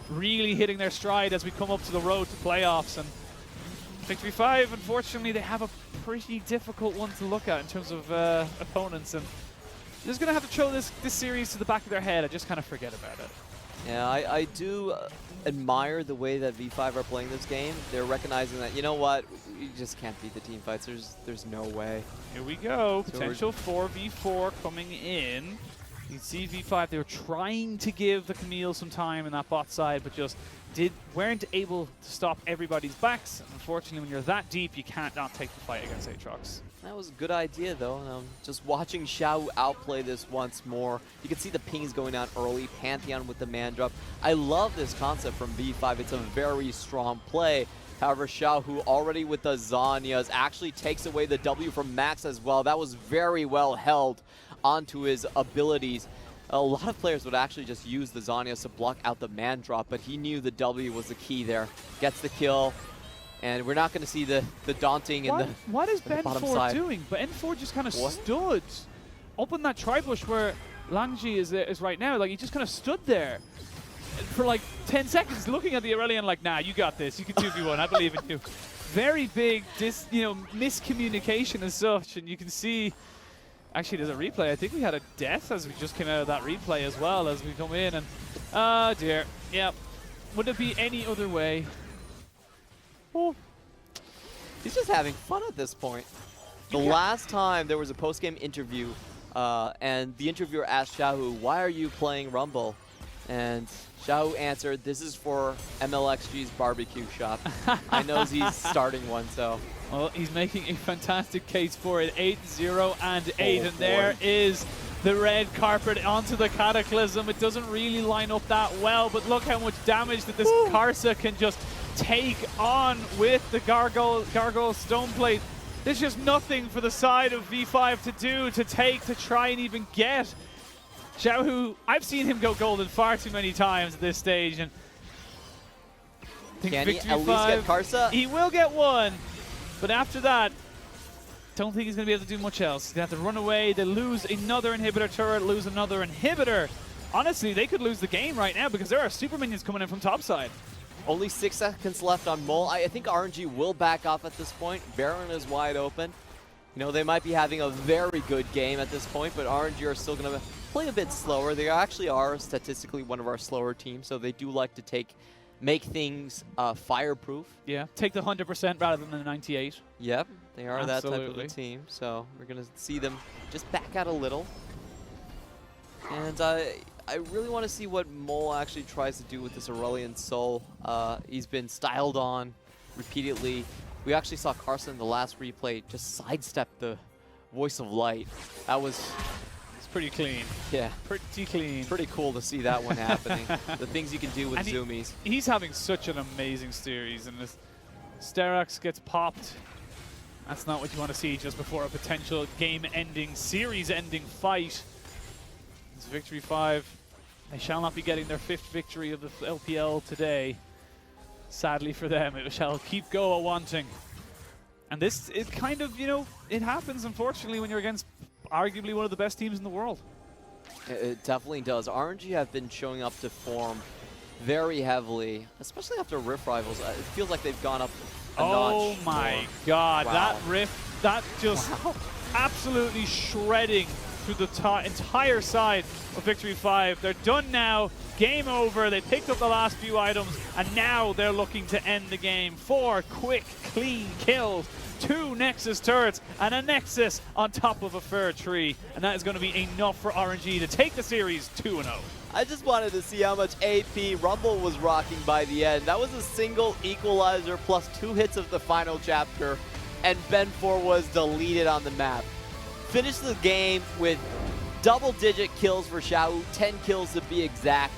really hitting their stride as we come up to the road to playoffs. And Victory 5, unfortunately, they have a pretty difficult one to look at in terms of opponents. And they're just going to have to throw this series to the back of their head and just kind of forget about it. Yeah, I do admire the way that V5 are playing this game. They're recognizing that, you know what, you just can't beat the team fights. There's no way. Here we go. So potential 4v4 coming in. You can see V5, they were trying to give the Camille some time in that bot side, but just weren't able to stop everybody's backs. Unfortunately, when you're that deep, you can't not take the fight against Aatrox. That was a good idea, though. Just watching Xiaohu outplay this once more. You can see the pings going down early. Pantheon with the man drop. I love this concept from V5. It's a very strong play. However, Xiaohu already with the Zhonya's actually takes away the W from Max as well. That was very well held onto his abilities. A lot of players would actually just use the Zhonya's to block out the man drop, but he knew the W was the key there. Gets the kill. And we're not going to see the daunting in the What is Ben Ben4 doing? But Ben4 just kind of stood up in that tri-bush where Langji is right now. Like, he just kind of stood there for like 10 seconds looking at the Aurelion like, nah, you got this. You can 2v1. I believe in you. Very big miscommunication as such. And you can see, actually, there's a replay. I think we had a death as we just came out of that replay as well as we come in. And, oh, dear. Yeah. Would it be any other way? Oh. He's just having fun at this point. The last time there was a post-game interview, and the interviewer asked Xiaohu, why are you playing Rumble? And Xiaohu answered, this is for MLXG's barbecue shop. I know he's starting one, so. Well, he's making a fantastic case for it. 8-0 and 8, and there is the red carpet onto the Cataclysm. It doesn't really line up that well, but look how much damage that this Karsa can just take on with the Gargoyle Stoneplate. There's just nothing for the side of V5 to do, to try and even get. Xiaohu, I've seen him go golden far too many times at this stage, and I think can he Victory at least 5, get Karsa? He will get one, but after that, don't think he's going to be able to do much else. He's going to have to run away. They lose another inhibitor turret, lose another inhibitor. Honestly, they could lose the game right now because there are super minions coming in from topside. Only 6 seconds left on Mole. I think RNG will back off at this point. Baron is wide open. You know, they might be having a very good game at this point, but RNG are still going to play a bit slower. They actually are statistically one of our slower teams, so they do like to make things fireproof. Yeah, take the 100% rather than the 98. Yep, they are Absolutely. that type of a team, so we're going to see them just back out a little. And I really want to see what Mole actually tries to do with this Aurelion Sol. He's been styled on repeatedly. We actually saw Karsa in the last replay just sidestep the Voice of Light. That was... It's pretty clean. Yeah. Pretty clean. Pretty cool to see that one happening. The things you can do with zoomies. He's having such an amazing series, and this Aatrox gets popped. That's not what you want to see just before a potential game-ending, series-ending fight. It's Victory 5. They shall not be getting their 5th victory of the LPL today. Sadly for them, it shall keep wanting. And this is kind of, you know, it happens, unfortunately, when you're against arguably one of the best teams in the world. It definitely does. RNG have been showing up to form very heavily, especially after Rift Rivals. It feels like they've gone up a notch. Oh my god, Wow. that Rift, that just absolutely shredding through the entire side of Victory 5. They're done now. Game over. They picked up the last few items, and now they're looking to end the game. 4 quick, clean kills, 2 Nexus turrets, and a Nexus on top of a fir tree. And that is going to be enough for RNG to take the series 2-0. I just wanted to see how much AP Rumble was rocking by the end. That was a single equalizer plus 2 hits of the final chapter, and Ben 4 was deleted on the map. Finished the game with double-digit kills for Xiaohu, 10 kills to be exact.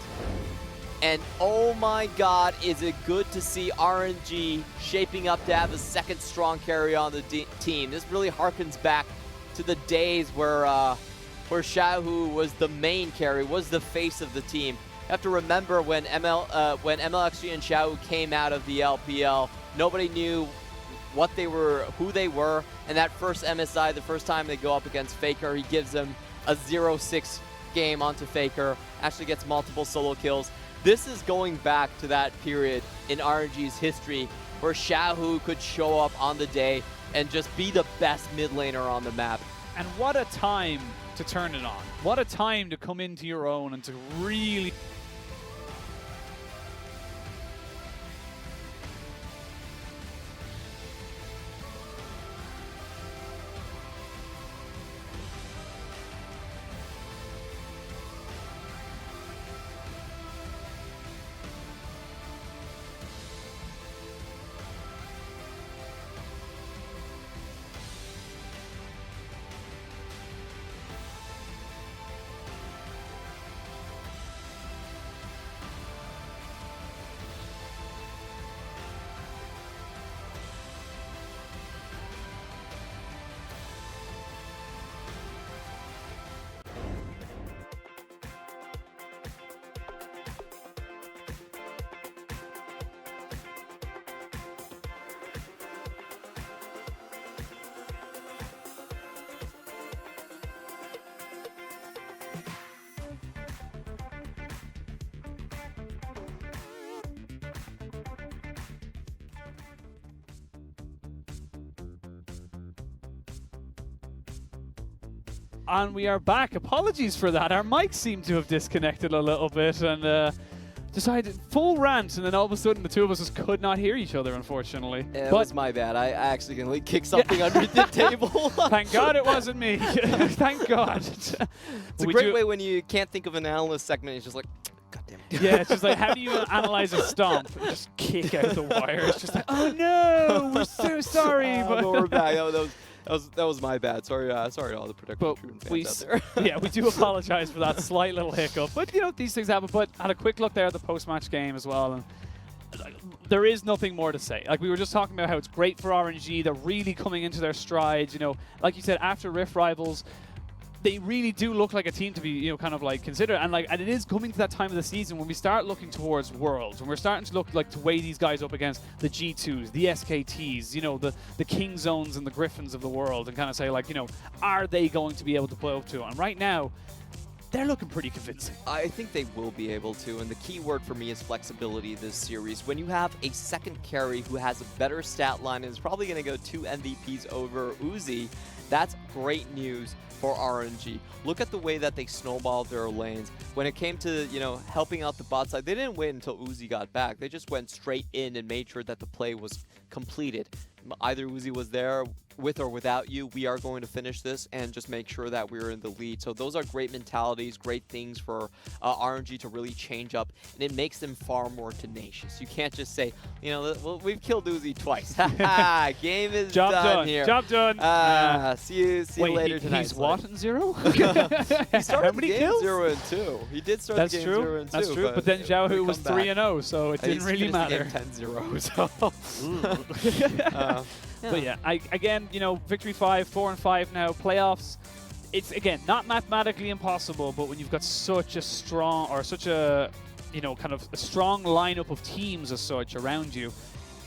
And oh my god, is it good to see RNG shaping up to have a second strong carry on the team. This really harkens back to the days where Xiaohu was the main carry, was the face of the team. You have to remember when MLXG and Xiaohu came out of the LPL, nobody knew what they were, who they were, and that first MSI, the first time they go up against FLICKR, he gives them a 0-6 game onto FLICKR, actually gets multiple solo kills. This is going back to that period in RNG's history where Xiaohu could show up on the day and just be the best mid laner on the map. And what a time to turn it on. What a time to come into your own and to really... And we are back. Apologies for that. Our mics seem to have disconnected a little bit and decided full rant, and then all of a sudden the two of us just could not hear each other, unfortunately. It was my bad. I accidentally kicked something under the table. Thank God it wasn't me. Thank God. It's a great way when you can't think of an analyst segment. It's just like, God damn it. Yeah, it's just like, how do you analyze a stomp? Just kick out the wire. It's just like, oh no, we're so sorry. But we're back. That was my bad. Sorry to all the production fans out there. Yeah, we do apologize for that slight little hiccup. But, you know, these things happen. But I had a quick look there at the post-match game as well. And there is nothing more to say. Like, we were just talking about how it's great for RNG. They're really coming into their strides. You know, like you said, after Rift Rivals, they really do look like a team to be, you know, kind of like considered. And it is coming to that time of the season when we start looking towards Worlds, and we're starting to look like to weigh these guys up against the G2s, the SKTs, you know, the King Zones and the Griffins of the world, and kind of say, like, you know, are they going to be able to play up to it? And right now, they're looking pretty convincing. I think they will be able to, and the key word for me is flexibility this series. When you have a second carry who has a better stat line and is probably going to go 2 MVPs over Uzi, that's great news for RNG. Look at the way that they snowballed their lanes. When it came to, you know, helping out the bot side, they didn't wait until Uzi got back. They just went straight in and made sure that the play was completed. Either Uzi was there with or without you, we are going to finish this and just make sure that we're in the lead. So those are great mentalities, great things for RNG to really change up, and it makes them far more tenacious. You can't just say, you know, well, we've killed Uzi twice. Game is done here. Job done. See you later tonight. He's what in 0? He started How many the game kills? 0 and 2. He did start That's the game true. 0 and 2. That's true. But then Xiaohu was 3-0, so it didn't really matter. 10-0. So. But yeah, again, you know, victory 5, 4 and 5 now, playoffs. It's again not mathematically impossible, but when you've got such a strong or such a, you know, kind of a strong lineup of teams as such around you,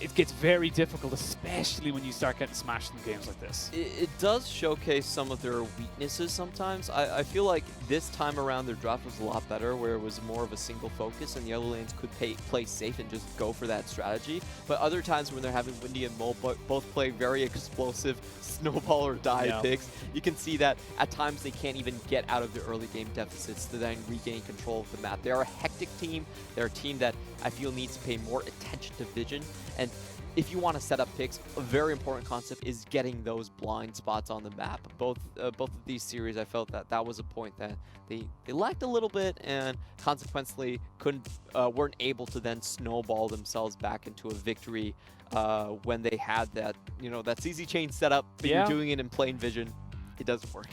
it gets very difficult, especially when you start getting smashed in games like this. It does showcase some of their weaknesses sometimes. I feel like this time around their draft was a lot better, where it was more of a single focus and the other lanes could play safe and just go for that strategy. But other times when they're having Windy and Mole both play very explosive snowball or die picks, you can see that at times they can't even get out of their early game deficits to then regain control of the map. They are a hectic team. They're a team that I feel needs to pay more attention to vision. And if you want to set up picks, a very important concept is getting those blind spots on the map. Both of these series, I felt that was a point that they lacked a little bit, and consequently weren't able to then snowball themselves back into a victory when they had that, you know, that CZ chain set up, but you're doing it in plain vision. It doesn't work.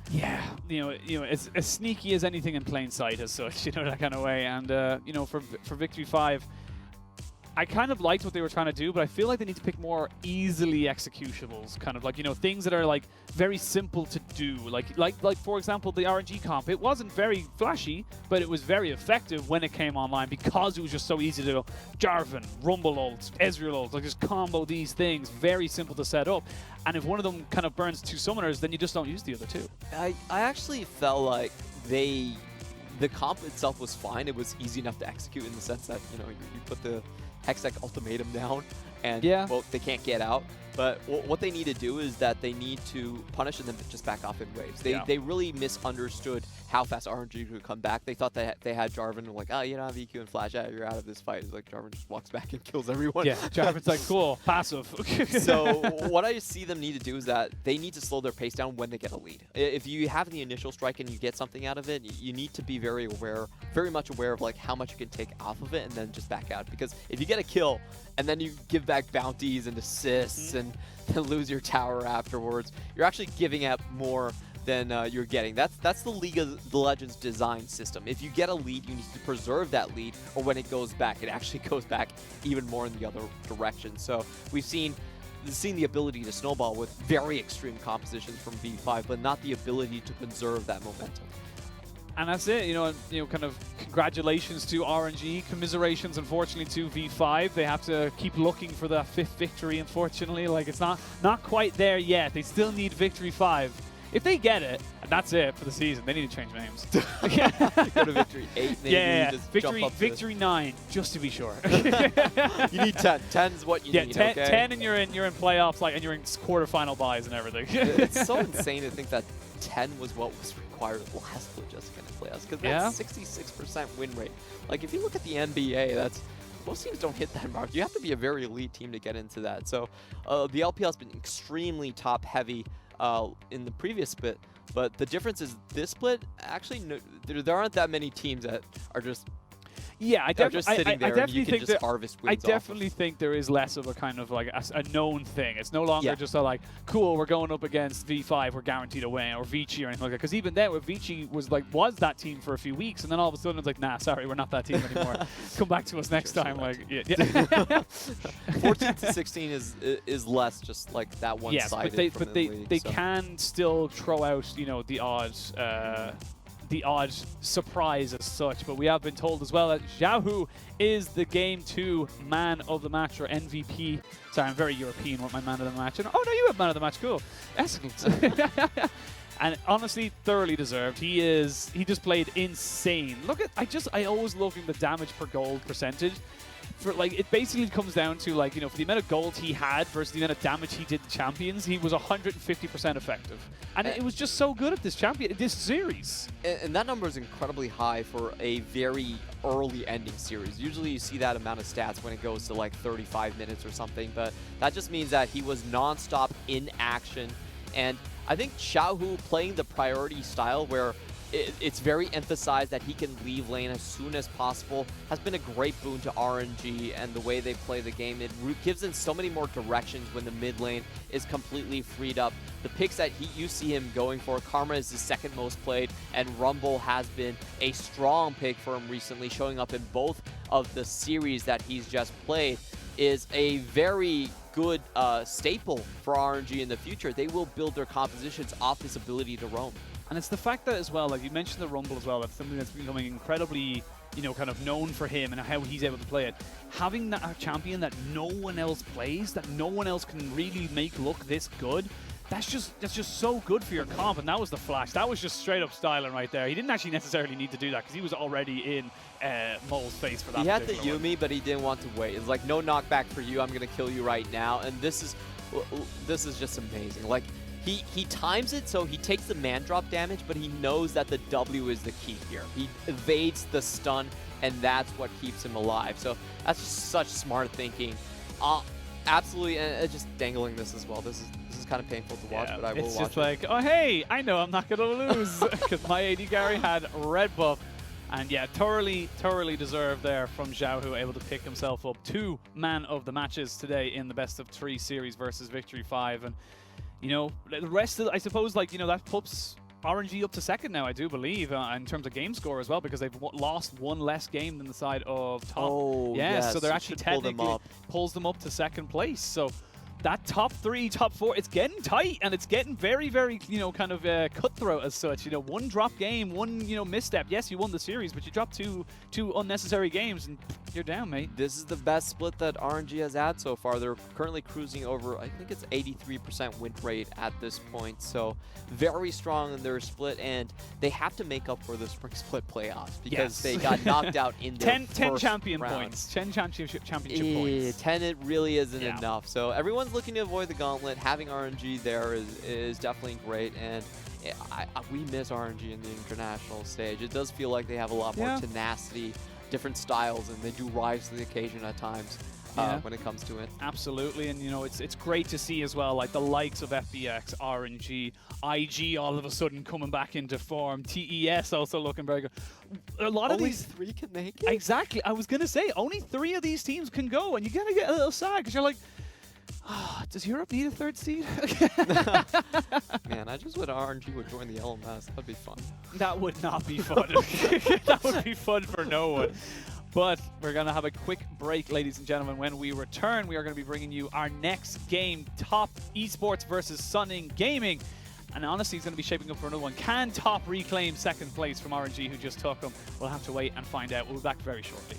Yeah, you know, as sneaky as anything in plain sight as such, you know, that kind of way. And you know, for victory 5. I kind of liked what they were trying to do, but I feel like they need to pick more easily executables, kind of like, you know, things that are like very simple to do. Like for example, the RNG comp. It wasn't very flashy, but it was very effective when it came online because it was just so easy to go Jarvan, Rumble ults, Ezreal ults, like just combo these things. Very simple to set up. And if one of them kind of burns 2 summoners, then you just don't use the other 2. I actually felt like the comp itself was fine. It was easy enough to execute in the sense that, you know, you put the Hextech ultimatum down, and well, they can't get out. But what they need to do is that they need to punish and then just back off in waves. They really misunderstood how fast RNG could come back. They thought they had Jarvan and like, oh, you don't have EQ and Flash, you're out of this fight. It's like Jarvan just walks back and kills everyone. Yeah, Jarvan's like, cool, passive. So what I see them need to do is that they need to slow their pace down when they get a lead. If you have the initial strike and you get something out of it, you need to be very much aware of like how much you can take off of it and then just back out. Because if you get a kill and then you give back bounties and assists and then lose your tower afterwards, you're actually giving out more than you're getting. That's the League of the Legends design system. If you get a lead, you need to preserve that lead, or when it goes back, it actually goes back even more in the other direction. So we've seen the ability to snowball with very extreme compositions from V5, but not the ability to conserve that momentum. And that's it, you know, kind of congratulations to RNG, commiserations, unfortunately, to V5. They have to keep looking for that 5th victory, unfortunately. Like, it's not quite there yet. They still need victory 5. If they get it, and that's it for the season, they need to change names. Go to victory 8, maybe. Just victory 9, just to be sure. You need 10. 10's what you need, 10, okay? 10 and you're in playoffs, like, and you're in quarterfinal buys and everything. It's so insane to think that 10 was what was required last Logistic in the playoffs, because that's 66% win rate. Like, if you look at the NBA, most teams don't hit that mark. You have to be a very elite team to get into that. So the LPL has been extremely top heavy in the previous split, but the difference is this split, actually, there aren't that many teams that are just I definitely think there is less of a kind of like a known thing. It's no longer just a like, cool, we're going up against V5, we're guaranteed to win, or Vici or anything like that. Because even then, Vici was that team for a few weeks, and then all of a sudden it's like, nah, sorry, we're not that team anymore. Come back to us next time. Like, 14 to 16 is less just like that one sided. Yes, but they can still throw out, you know, the odd surprise as such, but we have been told as well that Xiaohu is the Game 2 Man of the Match, or MVP. Sorry, I'm very European with my Man of the Match. And, oh no, you have Man of the Match, cool. Excellent. And honestly, thoroughly deserved. He just played insane. Look at, I always look at the damage per gold percentage. For like, it basically comes down to like, you know, for the amount of gold he had versus the amount of damage he did to champions, he was 150% effective. And it was just so good at this series. And that number is incredibly high for a very early ending series. Usually you see that amount of stats when it goes to like 35 minutes or something, but that just means that he was non-stop in action. And I think Xiaohu playing the priority style where it's very emphasized that he can leave lane as soon as possible has been a great boon to RNG and the way they play the game. It gives them so many more directions when the mid lane is completely freed up. The picks that you see him going for, Karma is the second most played, and Rumble has been a strong pick for him recently, showing up in both of the series that he's just played, is a very good staple for RNG in the future. They will build their compositions off his ability to roam. And it's the fact that as well, like you mentioned the Rumble as well, that's something that's becoming incredibly, you know, kind of known for him and how he's able to play it. Having that champion that no one else plays, that no one else can really make look this good, that's just so good for your comp. And that was the flash. That was just straight up styling right there. He didn't actually necessarily need to do that because he was already in Mole's face for that. He had the Yuumi, but he didn't want to wait. It's like, no knockback for you. I'm gonna kill you right now. And this is just amazing. Like, He times it so he takes the man drop damage, but he knows that the W is the key here. He evades the stun, and that's what keeps him alive. So that's just such smart thinking. Absolutely, and just dangling this as well. This is kind of painful to watch, but I will watch it. It's just like, oh hey, I know I'm not gonna lose because my AD carry had red buff. And yeah, thoroughly deserved there from Xiaohu, able to pick himself up 2 man of the matches today in the best of 3 series versus Victory 5. And you know, the rest of, I suppose, like, you know, that puts RNG up to second now, I do believe, in terms of game score as well, because they've lost 1 less game than the side of top. Oh, yes, so they're actually technically pulls them up to second place. So that top 3, top 4, it's getting tight, and it's getting very, very, you know, kind of cutthroat as such. You know, 1 drop game, 1, you know, misstep. Yes, you won the series, but you dropped two unnecessary games, and you're down, mate. This is the best split that RNG has had so far. They're currently cruising over, I think it's 83% win rate at this point. So very strong in their split, and they have to make up for the spring split playoffs because they got knocked out in their 10 champion round. points. 10 championship points. 10, it really isn't enough. So everyone's looking to avoid the gauntlet. Having RNG there is definitely great, and we miss RNG in the international stage. It does feel like they have a lot more tenacity, different styles, and they do rise to the occasion at times when it comes to it. Absolutely, and you know, it's great to see as well, like the likes of FBX, RNG, IG all of a sudden coming back into form, TES also looking very good. A lot of these 3 can make it? Exactly, I was gonna say only 3 of these teams can go, and you gotta get a little sad because you're like, oh, does Europe need a 3rd seed? Man, I just wish RNG would join the LMS. That'd be fun. That would not be fun. That would be fun for no one. But we're going to have a quick break, ladies and gentlemen. When we return, we are going to be bringing you our next game, Top Esports versus Sunning Gaming. And honestly, it's going to be shaping up for another one. Can Top reclaim second place from RNG, who just took them? We'll have to wait and find out. We'll be back very shortly.